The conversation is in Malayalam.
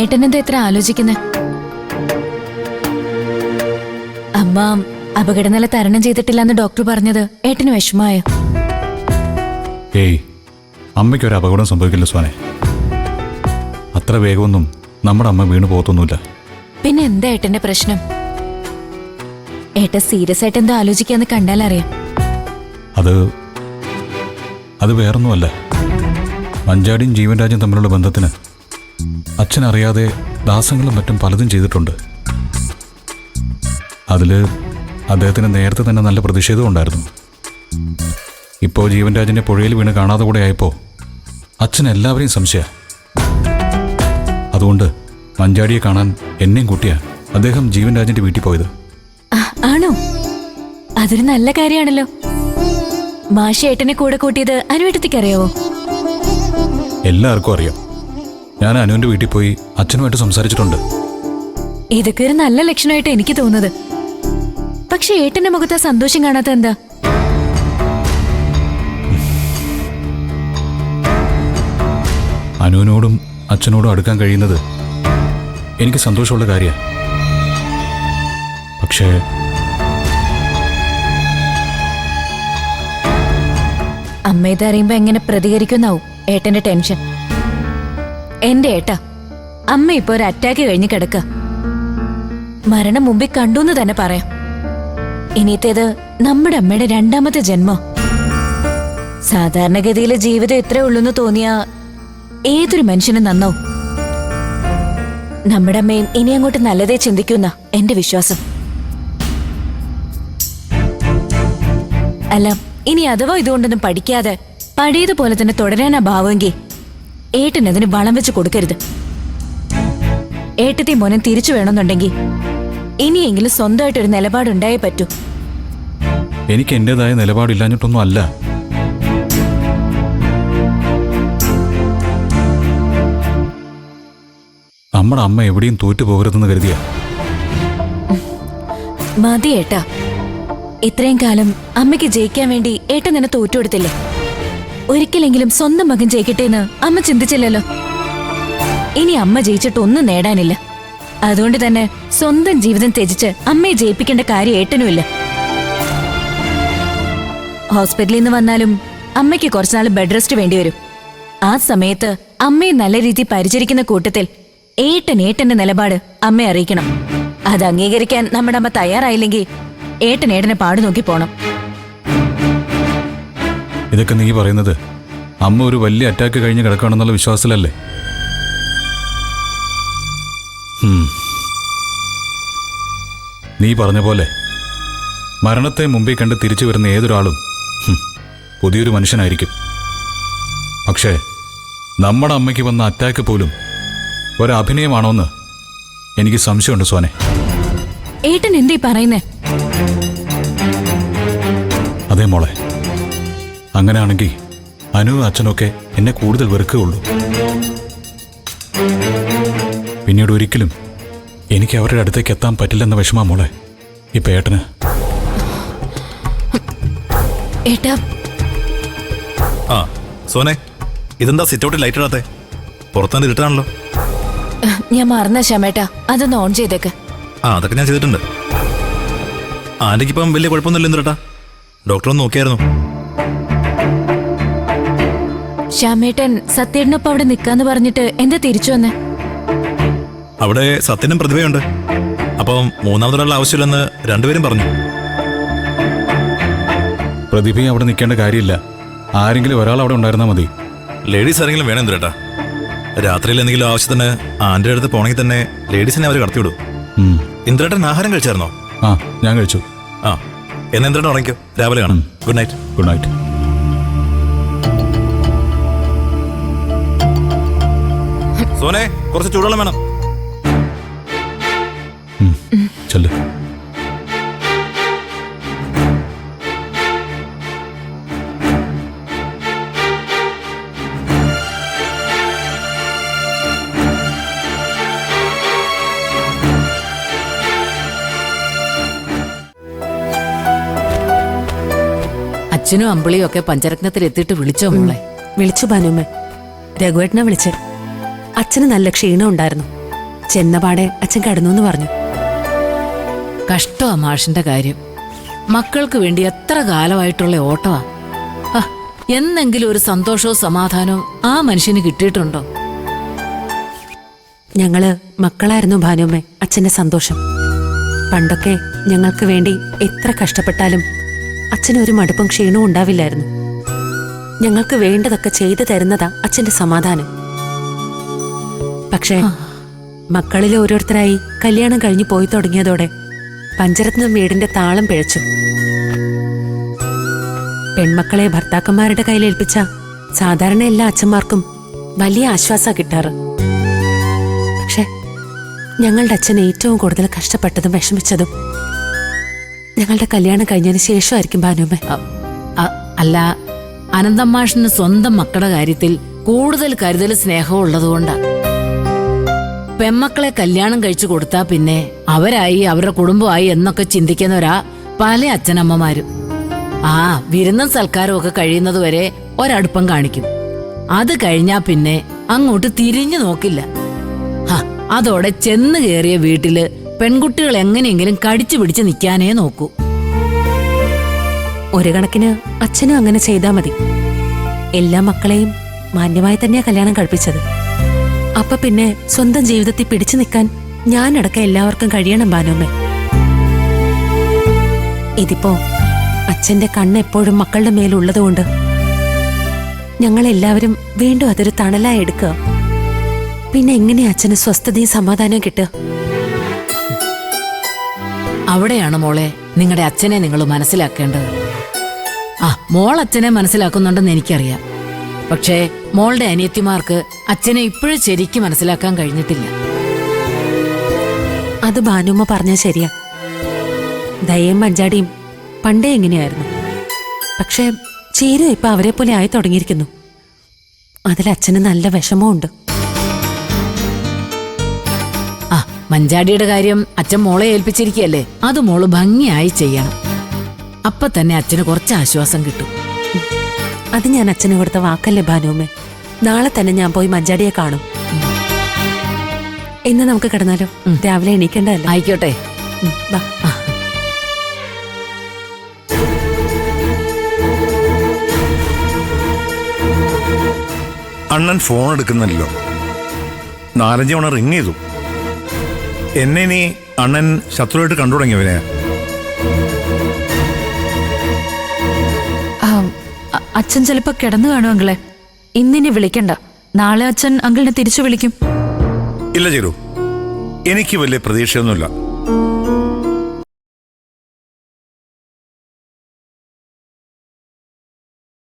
ഏട്ടനെന്താ എത്ര ആലോചിക്കുന്നെ? അമ്മ അപകടനില തരണം ചെയ്തിട്ടില്ലെന്ന് ഡോക്ടർ പറഞ്ഞത് ഏട്ടന് വിഷമായോ? ഏയ്, അമ്മയ്ക്കൊരു അപകടം സംഭവിക്കില്ല സോനെ. അത്ര വേഗമൊന്നും നമ്മുടെ അമ്മ വീണു പോകത്തൊന്നുമില്ല. പിന്നെ എന്താ ഏട്ടന്റെ പ്രശ്നം? ഏട്ടൻ സീരിയസ് ആയിട്ട് എന്താ ആലോചിക്കാന്ന് കണ്ടാലറിയാം. അത് വേറൊന്നുമല്ല. മഞ്ചാടിയും ജീവൻരാജും തമ്മിലുള്ള ബന്ധത്തിന് അച്ഛനറിയാതെ ദാസങ്ങളും മറ്റും പലതും ചെയ്തിട്ടുണ്ട്. അതിൽ അദ്ദേഹത്തിന് നേരത്തെ തന്നെ നല്ല പ്രതിഷേധം ഉണ്ടായിരുന്നു. ഇപ്പോൾ ജീവൻരാജിനെ പുഴയിൽ വീണ് കാണാതെ കൂടെ ആയപ്പോൾ അച്ഛൻ എല്ലാവരെയും സംശയ. അതുകൊണ്ട് മഞ്ചാടിയെ കാണാൻ എന്നെയും കൂട്ടിയാ അദ്ദേഹം ജീവൻരാജിന്റെ വീട്ടിൽ പോയത്. ആണോ? അതൊരു നല്ല കാര്യമാണല്ലോ. മാഷി ഏട്ടനെ കൂടെ കൂട്ടിയത് അനുവേട്ടത്തിക്ക് അറിയാവോ? എല്ലാവർക്കും അറിയാം. ഞാൻ അനുവിന്റെ വീട്ടിൽ പോയി അച്ഛനുമായിട്ട് സംസാരിച്ചിട്ടുണ്ട്. ഇതൊക്കെ ഒരു നല്ല ലക്ഷണമായിട്ട് എനിക്ക് തോന്നുന്നത്. പക്ഷെ ഏട്ടന്റെ മുഖത്ത് ആ സന്തോഷം കാണാത്ത എന്താ? അനുവിനോടും അച്ഛനോടും അടുക്കാൻ കഴിയുന്നത് എനിക്ക് സന്തോഷമുള്ള കാര്യമാണ്. പക്ഷേ അമ്മ ഇതറിയുമ്പോ എങ്ങനെ പ്രതികരിക്കുന്നാവും ഏട്ടന്റെ ടെൻഷൻ. എന്റെ ഏട്ടാ, അമ്മ ഇപ്പൊ ഒരു അറ്റാക്ക് കഴിഞ്ഞ് കിടക്ക. മരണം മുമ്പിൽ കണ്ടൂന്ന് തന്നെ പറയാം. ഇനിയത്തേത് നമ്മുടെ അമ്മയുടെ രണ്ടാമത്തെ ജന്മം. സാധാരണഗതിയിലെ ജീവിതം ഇത്രേ ഉള്ളൂന്ന് തോന്നിയാ ഏതൊരു മനുഷ്യനും നന്നാവും. നമ്മുടെ അമ്മയും ഇനി അങ്ങോട്ട് നല്ലതേ ചിന്തിക്കുന്ന എന്റെ വിശ്വാസം. അല്ല, ഇനി അഥവാ ഇതുകൊണ്ടൊന്നും പഠിക്കാതെ പഴയതുപോലെ തന്നെ തുടരാനാ ഭാവമെങ്കിൽ ഏട്ടൻ അതിന് വളം വെച്ച് കൊടുക്കരുത്. ഏട്ടത്തെ മോനെ തിരിച്ചു വേണമെന്നുണ്ടെങ്കിൽ ഇനിയെങ്കിലും സ്വന്തമായിട്ടൊരു നിലപാടുണ്ടായേ പറ്റൂ. എനിക്ക് എന്റേതായ നിലപാടില്ലാഞ്ഞിട്ടൊന്നും അല്ല. നമ്മുടെ അമ്മ എവിടെയും തോറ്റു പോകരുതെന്ന് കരുതിയ. മതി ഏട്ടാ. ഇത്രയും കാലം അമ്മയ്ക്ക് ജയിക്കാൻ വേണ്ടി ഏട്ടൻ തന്നെ തോറ്റുകൊടുത്തില്ലേ? ഒരിക്കലെങ്കിലും സ്വന്തം മകൻ ജയിക്കട്ടെ എന്ന് അമ്മ ചിന്തിച്ചില്ലല്ലോ. ഇനി അമ്മ ജയിച്ചിട്ട് ഒന്നും നേടാനില്ല. അതുകൊണ്ട് തന്നെ സ്വന്തം ജീവിതം ത്യജിച്ച് അമ്മയെ ജയിപ്പിക്കേണ്ട കാര്യം ഏട്ടനുമില്ല. ഹോസ്പിറ്റലിൽ നിന്ന് വന്നാലും അമ്മയ്ക്ക് കുറച്ചുനാൾ ബെഡ് റെസ്റ്റ് വേണ്ടിവരും. ആ സമയത്ത് അമ്മയെ നല്ല രീതിയിൽ പരിചരിക്കുന്ന കൂട്ടത്തിൽ ഏട്ടന്റെ നിലപാട് അമ്മയെ അറിയിക്കണം. അത് അംഗീകരിക്കാൻ നമ്മുടെ അമ്മ തയ്യാറായില്ലെങ്കിൽ ഏട്ടനെ പാടു നോക്കി പോണം. ഇതൊക്കെ നീ പറയുന്നത് അമ്മ ഒരു വലിയ അറ്റാക്ക് കഴിഞ്ഞ് കിടക്കുകയാണെന്നുള്ള വിശ്വാസത്തിലല്ലേ? നീ പറഞ്ഞ പോലെ മരണത്തെ മുമ്പിൽ കണ്ട് തിരിച്ചു വരുന്ന ഏതൊരാളും പുതിയൊരു മനുഷ്യനായിരിക്കും. പക്ഷേ നമ്മുടെ അമ്മയ്ക്ക് വന്ന അറ്റാക്ക് പോലും ഒരഭിനയമാണോന്ന് എനിക്ക് സംശയമുണ്ട് സോനെ. ഏട്ടൻ എന്തേ പറയുന്നേ? അതേ മോളെ, അങ്ങനെയാണെങ്കിൽ അനു അച്ഛനൊക്കെ എന്നെ കൂടുതൽ വെറുക്കുകയുള്ളൂ. പിന്നീട് ഒരിക്കലും എനിക്ക് അവരുടെ അടുത്തേക്ക് എത്താൻ പറ്റില്ലെന്ന വിഷമാ മോളെ ഇപ്പൊ ഏട്ടന്. ഏട്ടാ. ആ സോനെ, ഇതെന്താ സിറ്റൗട്ടിൽ ലൈറ്റ് ഇടാത്തെ? പുറത്താൻ ഇരുട്ടാണല്ലോ. ഞാൻ മറന്ന ശ്യാമേട്ടാ, അതൊന്ന് ഓൺ ചെയ്തേക്ക്. അതൊക്കെ ഞാൻ ചെയ്തിട്ടുണ്ട്. ആന്റിക്കിപ്പം വലിയ കുഴപ്പമൊന്നുമില്ല എന്തുട്ടാ. ഡോക്ടർ ഒന്ന് നോക്കിയായിരുന്നു. ശ്യാമേട്ടൻ സത്യേട്ടനൊപ്പം അവിടെ നിക്കാന്ന് പറഞ്ഞിട്ട് എന്താ തിരിച്ചു വന്നേ? അവിടെ സത്യനും പ്രതിഭയുണ്ട്. അപ്പം മൂന്നാമതൊരാൾ ആവശ്യമില്ലെന്ന് രണ്ടുപേരും പറഞ്ഞു. പ്രതിഭയും അവിടെ നിൽക്കേണ്ട കാര്യമില്ല. ആരെങ്കിലും ഒരാൾ അവിടെ ഉണ്ടായിരുന്നാൽ മതി. ലേഡീസ് ആരെങ്കിലും വേണം എന്തുട്ടാ. രാത്രിയിൽ എന്തെങ്കിലും ആവശ്യത്തിന് ആന്റിയുടെ അടുത്ത് പോണെങ്കിൽ തന്നെ ലേഡീസിനെ അവർ കടത്തിവിടും. ഇന്ദ്രേട്ടൻ ആഹാരം കഴിച്ചായിരുന്നോ? ആ, ഞാൻ കഴിച്ചു. ആ, എന്നാ ഇന്ദ്രേട്ടൻ ഉറങ്ങിക്കോ. രാവിലെ കാണാം. Good night. Good night. സോനെ, കുറച്ച് ചൂടുവെള്ളം വേണം. ചെല്ല്. അച്ഛനും അമ്പിളിയും ഒക്കെ പഞ്ചരത്നത്തിൽ എത്തിയിട്ട് വിളിച്ചോ മോളെ? വിളിച്ചു ഭാനുമ്മ. രഘുവേട്ടനെ വിളിച്ച്. അച്ഛന് നല്ല ക്ഷീണം ഉണ്ടായിരുന്നു. ചെന്നപാടെ അച്ഛൻ കടന്നു എന്ന് പറഞ്ഞു. കഷ്ടമാ മാഷിന്റെ കാര്യം. മക്കൾക്ക് വേണ്ടി എത്ര കാലമായിട്ടുള്ള ഓട്ടമാ. എന്നെങ്കിലും ഒരു സന്തോഷവും സമാധാനവും ആ മനുഷ്യന് കിട്ടിയിട്ടുണ്ടോ? ഞങ്ങള് മക്കളായിരുന്നു ഭാനുമ്മേ അച്ഛന്റെ സന്തോഷം. പണ്ടൊക്കെ ഞങ്ങൾക്ക് വേണ്ടി എത്ര കഷ്ടപ്പെട്ടാലും അച്ഛനൊരു മടുപ്പും ക്ഷീണവും ഉണ്ടാവില്ലായിരുന്നു. ഞങ്ങൾക്ക് വേണ്ടതൊക്കെ ചെയ്തു തരുന്നതാ അച്ഛന്റെ സമാധാനം. പക്ഷേ മക്കളിൽ ഓരോരുത്തരായി കല്യാണം കഴിഞ്ഞു പോയി തുടങ്ങിയതോടെ പഞ്ചരത്നം വീടിന്റെ താളം പിഴച്ചു. പെൺമക്കളെ ഭർത്താക്കന്മാരുടെ കയ്യിലേൽപ്പിച്ച സാധാരണ എല്ലാ അച്ഛന്മാർക്കും വലിയ ആശ്വാസം കിട്ടാറ്. പക്ഷെ ഞങ്ങളുടെ അച്ഛൻ ഏറ്റവും കൂടുതൽ കഷ്ടപ്പെട്ടതും വിഷമിച്ചതും ഞങ്ങളുടെ കല്യാണം കഴിഞ്ഞതിന് ശേഷമായിരിക്കും ഭാനുമ്മ. അല്ല, അനന്തമാഷിന് സ്വന്തം മക്കളുടെ കാര്യത്തിൽ കൂടുതൽ കരുതൽ സ്നേഹവും ഉള്ളതുകൊണ്ടാ. പെൺമക്കളെ കല്യാണം കഴിച്ചു കൊടുത്താ പിന്നെ അവരായി അവരുടെ കുടുംബമായി എന്നൊക്കെ ചിന്തിക്കുന്നവരാ പല അച്ഛനമ്മമാരും. വിരുന്നും സൽക്കാരവും ഒക്കെ കഴിയുന്നതുവരെ ഒരടുപ്പം കാണിക്കും. അത് കഴിഞ്ഞാ പിന്നെ അങ്ങോട്ട് തിരിഞ്ഞു നോക്കില്ല. അതോടെ ചെന്ന് കയറിയ വീട്ടില് പെൺകുട്ടികൾ എങ്ങനെയെങ്കിലും കടിച്ചു പിടിച്ച് നിൽക്കാനേ നോക്കൂ. ഒരു കണക്കിന് അച്ഛനും അങ്ങനെ ചെയ്താൽ മതി. എല്ലാ മക്കളെയും മാന്യമായി തന്നെയാ കല്യാണം കഴിപ്പിച്ചത്. അപ്പൊ പിന്നെ സ്വന്തം ജീവിതത്തിൽ പിടിച്ചു നിൽക്കാൻ ഞാനടക്കം എല്ലാവർക്കും കഴിയണം ഭാനുമ്മ. ഇതിപ്പോ അച്ഛന്റെ കണ്ണ് എപ്പോഴും മക്കളുടെ മേലുള്ളതുകൊണ്ട് ഞങ്ങളെല്ലാവരും വീണ്ടും അതൊരു തണലായി എടുക്കുക. പിന്നെ എങ്ങനെയാ അച്ഛന് സ്വസ്ഥതയും സമാധാനവും കിട്ടുക? അവിടെയാണ് മോളെ നിങ്ങളുടെ അച്ഛനെ നിങ്ങൾ മനസ്സിലാക്കേണ്ടത്. മോൾ അച്ഛനെ മനസ്സിലാക്കുന്നുണ്ടെന്ന് എനിക്കറിയാം. പക്ഷേ മോളുടെ അനിയത്തിമാർക്ക് അച്ഛനെ ഇപ്പോഴും ശരിക്കും മനസ്സിലാക്കാൻ കഴിഞ്ഞിട്ടില്ല. അത് ഭാനുമ്മ പറഞ്ഞ ശരിയാ. ദയയും മഞ്ചാടിയും പണ്ടേ എങ്ങനെയായിരുന്നു. പക്ഷെ ചീരു ഇപ്പൊ അവരെ പോലെ ആയി തുടങ്ങിയിരിക്കുന്നു. അതിൽ അച്ഛന് നല്ല വിഷമമുണ്ട്. മഞ്ചാടിയുടെ കാര്യം അച്ഛൻ മോളെ ഏൽപ്പിച്ചിരിക്കുകയല്ലേ, അത് മോള് ഭംഗിയായി ചെയ്യണം. അപ്പൊ തന്നെ അച്ഛന് കുറച്ച് ആശ്വാസം കിട്ടും. അത് ഞാൻ അച്ഛന് കൊടുത്ത വാക്കല്ലേ ഭാനുമ്മേ. നാളെ തന്നെ ഞാൻ പോയി മഞ്ചാടിയെ കാണും. ഇന്ന് നമുക്ക് കിടന്നാലോ? രാവിലെ എണീക്കേണ്ടതല്ലേ? ആയിക്കോട്ടെ. വാ. അണ്ണൻ ഫോൺ എടുക്കുന്നില്ലല്ലോ. 4-5 തവണ റിങ് ചെയ്തു. എന്നെ ഇനി അണ്ണൻ ശത്രുവായിട്ട് കണ്ടു തുടങ്ങിയവനെ. അച്ഛൻ ചിലപ്പോ കിടന്നു കാണും അങ്കിളെ. ഇന്നിനി വിളിക്കണ്ട, നാളെ അച്ഛൻ അങ്കിളിനെ തിരിച്ചു വിളിക്കും. ഇല്ല ചേരു, എനിക്ക് വലിയ പ്രതീക്ഷയൊന്നുമില്ല.